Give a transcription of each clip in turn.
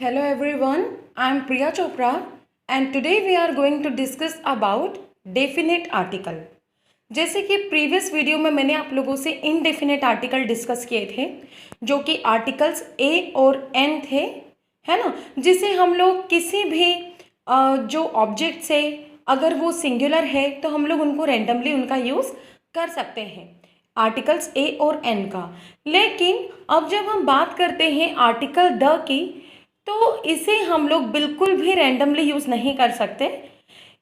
Hello everyone, I am Priya Chopra and today we are going to discuss about definite article. जैसे कि previous video में मैंने आप लोगों से इनडेफिनेट आर्टिकल डिस्कस किए थे जो कि आर्टिकल्स ए और एन थे, है ना, जिसे हम लोग किसी भी जो ऑब्जेक्ट से अगर वो सिंगुलर है तो हम लोग उनको रैंडमली उनका यूज़ कर सकते हैं, आर्टिकल्स ए और एन का। लेकिन अब जब हम बात करते हैं आर्टिकल द की, तो इसे हम लोग बिल्कुल भी रैंडमली यूज़ नहीं कर सकते।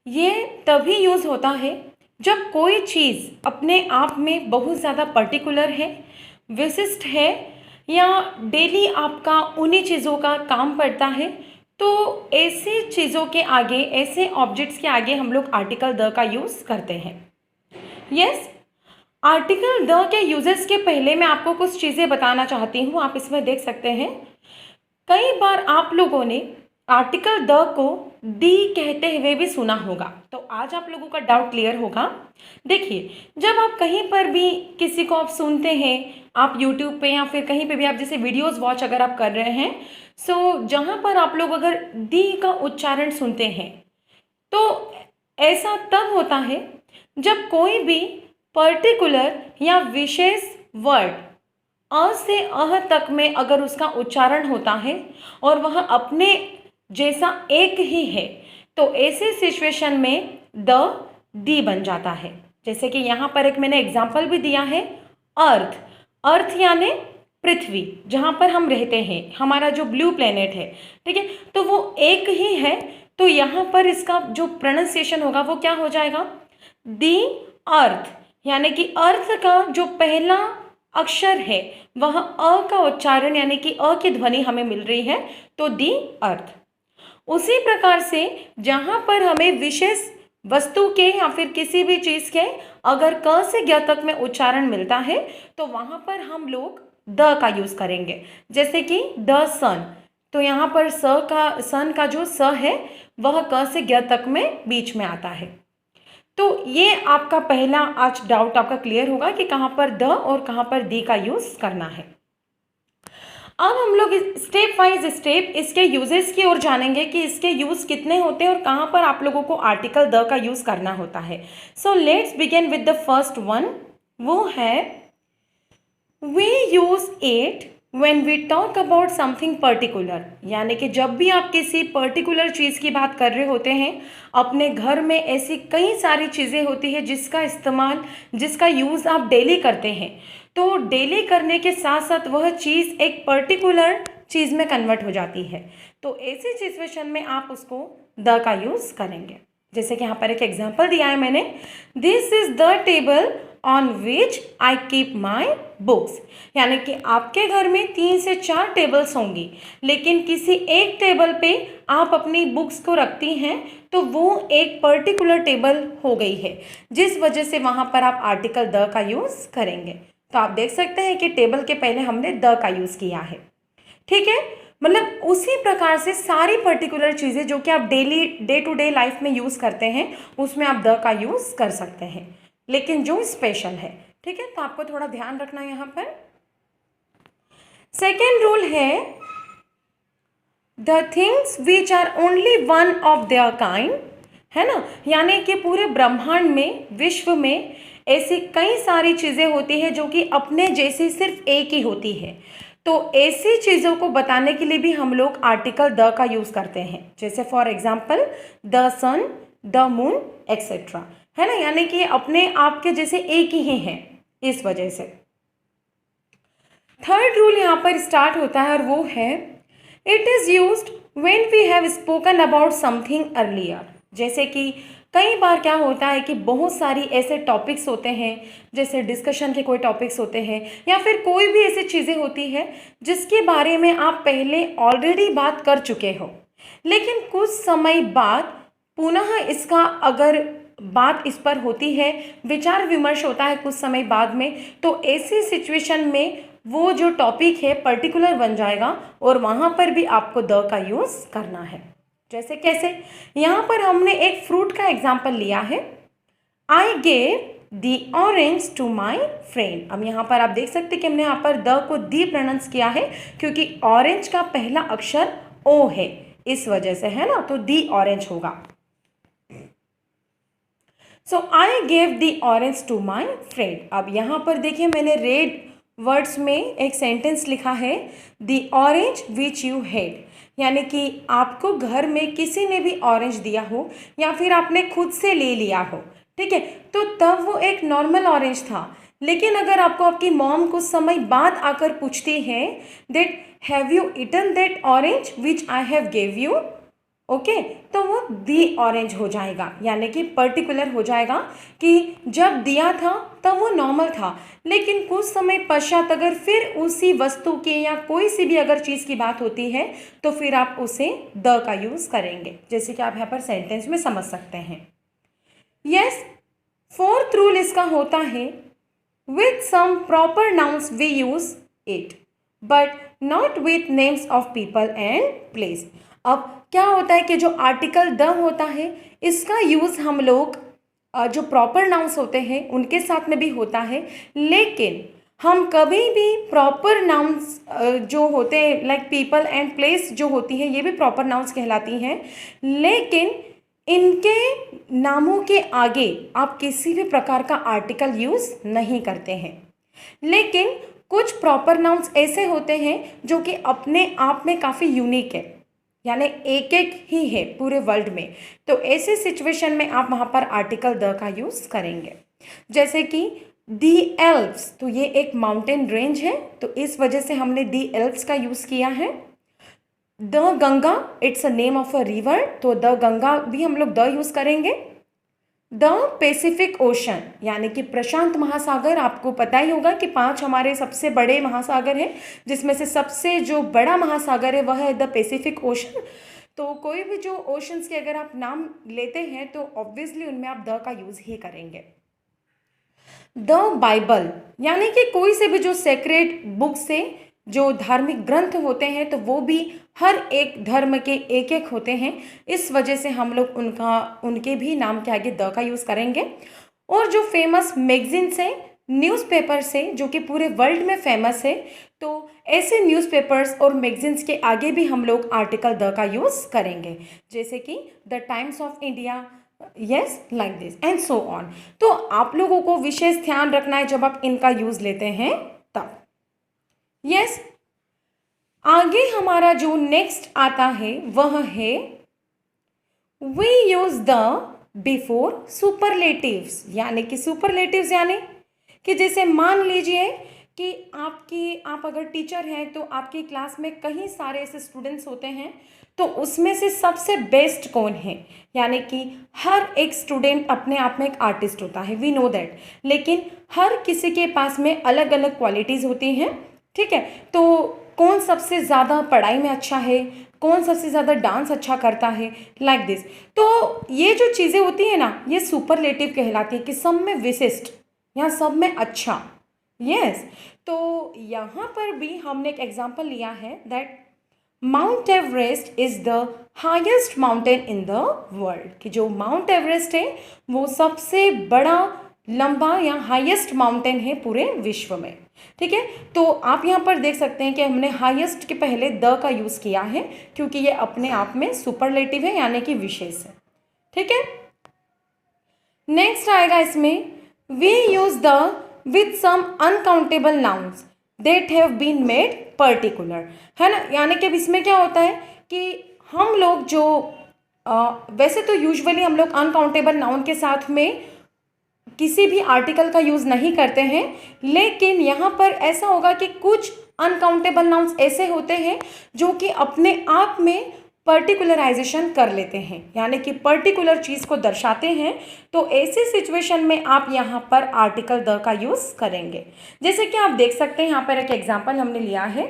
ये तभी यूज़ होता है जब कोई चीज़ अपने आप में बहुत ज़्यादा पर्टिकुलर है, विशिष्ट है, या डेली आपका उन्हीं चीज़ों का काम पड़ता है, तो ऐसी चीज़ों के आगे, ऐसे ऑब्जेक्ट्स के आगे हम लोग आर्टिकल द का यूज़ करते हैं। यस, आर्टिकल द के यूजेस के पहले मैं आपको कुछ चीज़ें बताना चाहती हूँ। आप इसमें देख सकते हैं, कई बार आप लोगों ने आर्टिकल द को दी कहते हुए भी सुना होगा, तो आज आप लोगों का डाउट क्लियर होगा। देखिए, जब आप कहीं पर भी किसी को आप सुनते हैं, आप यूट्यूब पे या फिर कहीं पे भी आप जैसे वीडियोस वॉच अगर आप कर रहे हैं, सो जहाँ पर आप लोग अगर दी का उच्चारण सुनते हैं, तो ऐसा तब होता है जब कोई भी पर्टिकुलर या विशेष वर्ड अ से अह तक में अगर उसका उच्चारण होता है और वह अपने जैसा एक ही है, तो ऐसे सिचुएशन में द दी बन जाता है। जैसे कि यहाँ पर एक मैंने एग्जाम्पल भी दिया है, अर्थ। अर्थ यानी पृथ्वी, जहाँ पर हम रहते हैं, हमारा जो ब्लू प्लेनेट है, ठीक है, तो वो एक ही है, तो यहाँ पर इसका जो प्रोनाउंसिएशन होगा वो क्या हो जाएगा, दी अर्थ। यानी कि अर्थ का जो पहला अक्षर है वह अ का उच्चारण यानी कि अ की ध्वनि हमें मिल रही है, तो दी अर्थ। उसी प्रकार से जहाँ पर हमें विशेष वस्तु के या फिर किसी भी चीज़ के अगर क से ग तक में उच्चारण मिलता है, तो वहाँ पर हम लोग द का यूज़ करेंगे। जैसे कि द सन, तो यहाँ पर सन का जो स है वह क से ग तक में बीच में आता है। तो ये आपका पहला आज डाउट आपका क्लियर होगा कि कहाँ पर द और कहाँ पर दी का यूज़ करना है। अब हम लोग स्टेप वाइज स्टेप इसके यूजेस की ओर जानेंगे कि इसके यूज़ कितने होते हैं और कहाँ पर आप लोगों को आर्टिकल द का यूज़ करना होता है। So let's begin with the first one, वो है we use it when we talk about something particular। यानी कि जब भी आप किसी पर्टिकुलर चीज़ की बात कर रहे होते हैं, अपने घर में ऐसी कई सारी चीज़ें होती है जिसका इस्तेमाल, जिसका यूज़ आप डेली करते हैं, तो डेली करने के साथ साथ वह चीज़ एक पर्टिकुलर चीज़ में कन्वर्ट हो जाती है, तो ऐसी सिचुएशन में आप उसको द का यूज़ करेंगे। जैसे कि यहाँ पर एक एग्जाम्पल दिया है मैंने, this is the table on which I keep my books. यानी कि आपके घर में 3 से 4 टेबल्स होंगी, लेकिन किसी एक टेबल पे आप अपनी बुक्स को रखती हैं, तो वो एक पर्टिकुलर टेबल हो गई है, जिस वजह से वहाँ पर आप आर्टिकल द का यूज़ करेंगे। तो आप देख सकते हैं कि टेबल के पहले हमने द का यूज़ किया है, ठीक है। मतलब उसी प्रकार से सारी पर्टिकुलर चीज़ें जो कि आप daily day to day life में यूज़ करते हैं, उसमें आप द का यूज़ कर सकते हैं, लेकिन जो स्पेशल है, ठीक है। तो आपको थोड़ा ध्यान रखना है यहाँ पर। सेकेंड रूल है the things which are only one of their kind, है ना। यानी कि पूरे ब्रह्मांड में, विश्व में ऐसी कई सारी चीज़ें होती है जो कि अपने जैसी सिर्फ एक ही होती है, तो ऐसी चीज़ों को बताने के लिए भी हम लोग आर्टिकल द का यूज़ करते हैं। जैसे for example the sun, the moon etcetera, है ना। यानी कि अपने आप के जैसे एक ही हैं, इस वजह से। थर्ड रूल यहाँ पर स्टार्ट होता है और वो है it is used when we have spoken about something earlier. जैसे कि कई बार क्या होता है कि बहुत सारी ऐसे टॉपिक्स होते हैं, जैसे डिस्कशन के कोई टॉपिक्स होते हैं, या फिर कोई भी ऐसी चीज़ें होती है जिसके बारे में आप पहले ऑलरेडी बात कर चुके हो, लेकिन कुछ समय बाद पुनः इसका अगर बात इस पर होती है, विचार विमर्श होता है कुछ समय बाद में, तो ऐसी सिचुएशन में वो जो टॉपिक है पर्टिकुलर बन जाएगा और वहाँ पर भी आपको द का यूज़ करना है। जैसे कैसे, यहाँ पर हमने एक फ्रूट का एग्जाम्पल लिया है, I gave the orange to my friend. अब यहाँ पर आप देख सकते हैं कि हमने यहाँ पर द को दी प्रोनाउंस किया है, क्योंकि ऑरेंज का पहला अक्षर ओ है, इस वजह से, है ना, तो दी ऑरेंज होगा। So I gave the orange to my friend. अब यहाँ पर देखिए मैंने रेड वर्ड्स में एक सेंटेंस लिखा है, the orange which you head, यानी कि आपको घर में किसी ने भी ऑरेंज दिया हो या फिर आपने खुद से ले लिया हो, ठीक है, तो तब वो एक नॉर्मल ऑरेंज था। लेकिन अगर आपको आपकी मॉम कुछ समय बाद आकर पूछती है that have you eaten that orange which I have gave you, okay, तो वो दी ऑरेंज हो जाएगा, यानी कि पर्टिकुलर हो जाएगा कि जब दिया था तब वो नॉर्मल था, लेकिन कुछ समय पश्चात अगर फिर उसी वस्तु के या कोई सी भी अगर चीज़ की बात होती है तो फिर आप उसे द का यूज़ करेंगे, जैसे कि आप यहाँ पर सेंटेंस में समझ सकते हैं। यस, फोर्थ रूल इसका होता है, with some proper nouns we use it but not with names of people and place. अब क्या होता है कि जो आर्टिकल द होता है इसका यूज़ हम लोग जो प्रॉपर नाउन्स होते हैं उनके साथ में भी होता है, लेकिन हम कभी भी प्रॉपर नाउन्स जो होते हैं लाइक पीपल एंड प्लेस जो होती हैं ये भी प्रॉपर नाउन्स कहलाती हैं, लेकिन इनके नामों के आगे आप किसी भी प्रकार का आर्टिकल यूज़ नहीं करते हैं। लेकिन कुछ प्रॉपर नाउन्स ऐसे होते हैं जो कि अपने आप में काफ़ी यूनिक है, यानी एक एक ही है पूरे वर्ल्ड में, तो ऐसे सिचुएशन में आप वहाँ पर आर्टिकल द का यूज़ करेंगे। जैसे कि दी एल्प्स, तो ये एक माउंटेन रेंज है तो इस वजह से हमने दी एल्प्स का यूज़ किया है। The Ganga, it's a name of a river, तो द गंगा भी हम लोग द यूज़ करेंगे। द पैसिफिक ओशन, यानी कि प्रशांत महासागर, आपको पता ही होगा कि 5 हमारे सबसे बड़े महासागर हैं जिसमें से सबसे जो बड़ा महासागर है वह है द पैसिफिक ओशन। तो कोई भी जो ओशंस के अगर आप नाम लेते हैं तो ऑब्वियसली उनमें आप द का यूज़ ही करेंगे। द बाइबल, यानी कि कोई से भी जो सेक्रेड बुक से जो धार्मिक ग्रंथ होते हैं तो वो भी हर एक धर्म के एक एक होते हैं, इस वजह से हम लोग उनके भी नाम के आगे द का यूज़ करेंगे। और जो फेमस मैगजीन्स है, न्यूज़पेपर्स है जो कि पूरे वर्ल्ड में फेमस है, तो ऐसे न्यूज़पेपर्स और मैगजीन्स के आगे भी हम लोग आर्टिकल द का यूज़ करेंगे, जैसे कि the times of India, yes, like this and so on. तो आप लोगों को विशेष ध्यान रखना है जब आप इनका यूज़ लेते हैं तब। यस, आगे हमारा जो नेक्स्ट आता है वह है we use the before superlatives, यानी कि सुपरलेटिव्स यानी कि जैसे मान लीजिए कि आप अगर टीचर हैं तो आपकी क्लास में कई सारे ऐसे स्टूडेंट्स होते हैं, तो उसमें से सबसे बेस्ट कौन है, यानी कि हर एक स्टूडेंट अपने आप में एक आर्टिस्ट होता है, वी नो दैट, लेकिन हर किसी के पास में अलग अलग क्वालिटीज़ होती हैं, ठीक है, तो कौन सबसे ज़्यादा पढ़ाई में अच्छा है, कौन सबसे ज़्यादा डांस अच्छा करता है, लाइक दिस। तो ये जो चीज़ें होती हैं ना ये सुपरलेटिव कहलाती है कि सब में विशिष्ट या सब में अच्छा। यस, तो यहाँ पर भी हमने एक एग्जाम्पल लिया है that mount Everest is the highest mountain in the world, कि जो माउंट एवरेस्ट है वो सबसे बड़ा लंबा या हाईएस्ट माउंटेन है पूरे विश्व में, ठीक है। तो आप यहाँ पर देख सकते हैं कि हमने हाईएस्ट के पहले द का यूज़ किया है क्योंकि ये अपने आप में सुपरलेटिव है यानी कि विशेष है, ठीक है। नेक्स्ट आएगा इसमें we use the with some uncountable nouns that have been made particular, है ना, यानी कि अब इसमें क्या होता है कि हम लोग जो वैसे तो यूजुअली हम लोग अनकाउंटेबल नाउन के साथ में किसी भी आर्टिकल का यूज़ नहीं करते हैं, लेकिन यहाँ पर ऐसा होगा कि कुछ अनकाउंटेबल नाउन्स ऐसे होते हैं जो कि अपने आप में पर्टिकुलराइजेशन कर लेते हैं, यानी कि पर्टिकुलर चीज़ को दर्शाते हैं, तो ऐसी सिचुएशन में आप यहाँ पर आर्टिकल द का यूज़ करेंगे। जैसे कि आप देख सकते हैं यहाँ पर एक एग्जाम्पल हमने लिया है,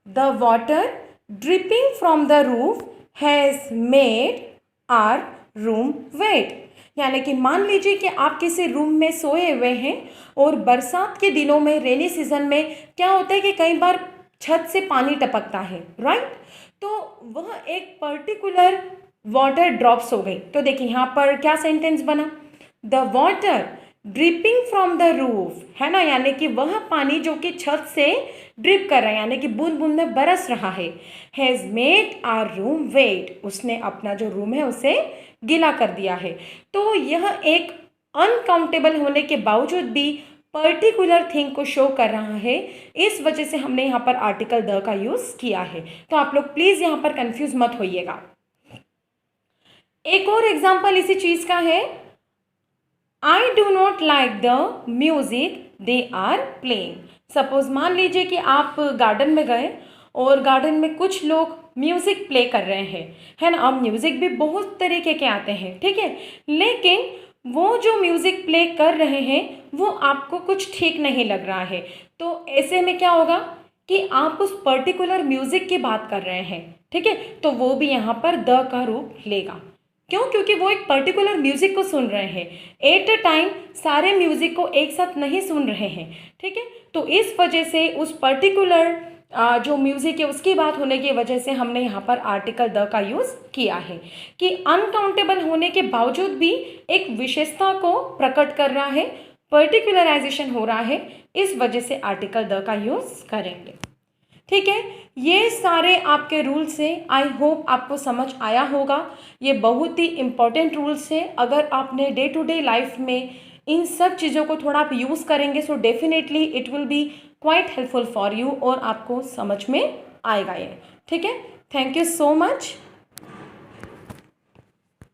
the water dripping from the roof has made our room wet, यानी कि मान लीजिए कि आप किसी रूम में सोए हुए हैं और बरसात के दिनों में रेनी सीजन में क्या होता है कि कई बार छत से पानी टपकता है, राइट, तो वह एक पर्टिकुलर वाटर ड्रॉप्स हो गई। तो देखिए यहाँ पर क्या सेंटेंस बना, the water dripping from the roof, है ना, यानी कि वह पानी जो कि छत से ड्रिप कर रहा है, यानी कि बूंद बूंद में बरस रहा है। Has made our room wet, उसने अपना जो रूम है उसे गीला कर दिया है। तो यह एक अनकाउंटेबल होने के बावजूद भी पर्टिकुलर थिंग को शो कर रहा है, इस वजह से हमने यहाँ पर आर्टिकल द का यूज़ किया है। तो आप लोग प्लीज़ यहाँ पर कंफ्यूज मत होइएगा। एक और एग्जाम्पल इसी चीज़ का है, I do not like the music they are playing. Suppose मान लीजिए कि आप गार्डन में गए और गार्डन में कुछ लोग म्यूज़िक प्ले कर रहे हैं, है ना। अब म्यूज़िक भी बहुत तरीके के आते हैं, ठीक है, लेकिन वो जो म्यूज़िक प्ले कर रहे हैं वो आपको कुछ ठीक नहीं लग रहा है। तो ऐसे में क्या होगा कि आप उस पर्टिकुलर म्यूज़िक की बात कर रहे हैं, ठीक है, तो वो भी यहाँ पर द का रूप लेगा। क्यों? क्योंकि वो एक पर्टिकुलर म्यूज़िक को सुन रहे हैं, एट अ टाइम सारे म्यूज़िक को एक साथ नहीं सुन रहे हैं, ठीक है। तो इस वजह से उस पर्टिकुलर जो म्यूज़िक है उसकी बात होने की वजह से हमने यहाँ पर आर्टिकल द का यूज़ किया है कि अनकाउंटेबल होने के बावजूद भी एक विशेषता को प्रकट कर रहा है, पर्टिकुलराइजेशन हो रहा है, इस वजह से आर्टिकल द का यूज़ करेंगे। ठीक है, ये सारे आपके रूल्स हैं। आई होप आपको समझ आया होगा। ये बहुत ही इम्पॉर्टेंट रूल्स हैं। अगर आपने डे टू डे लाइफ में इन सब चीज़ों को थोड़ा आप यूज़ करेंगे so definitely it will be quite helpful for you और आपको समझ में आएगा ये। ठीक है, थैंक यू सो मच।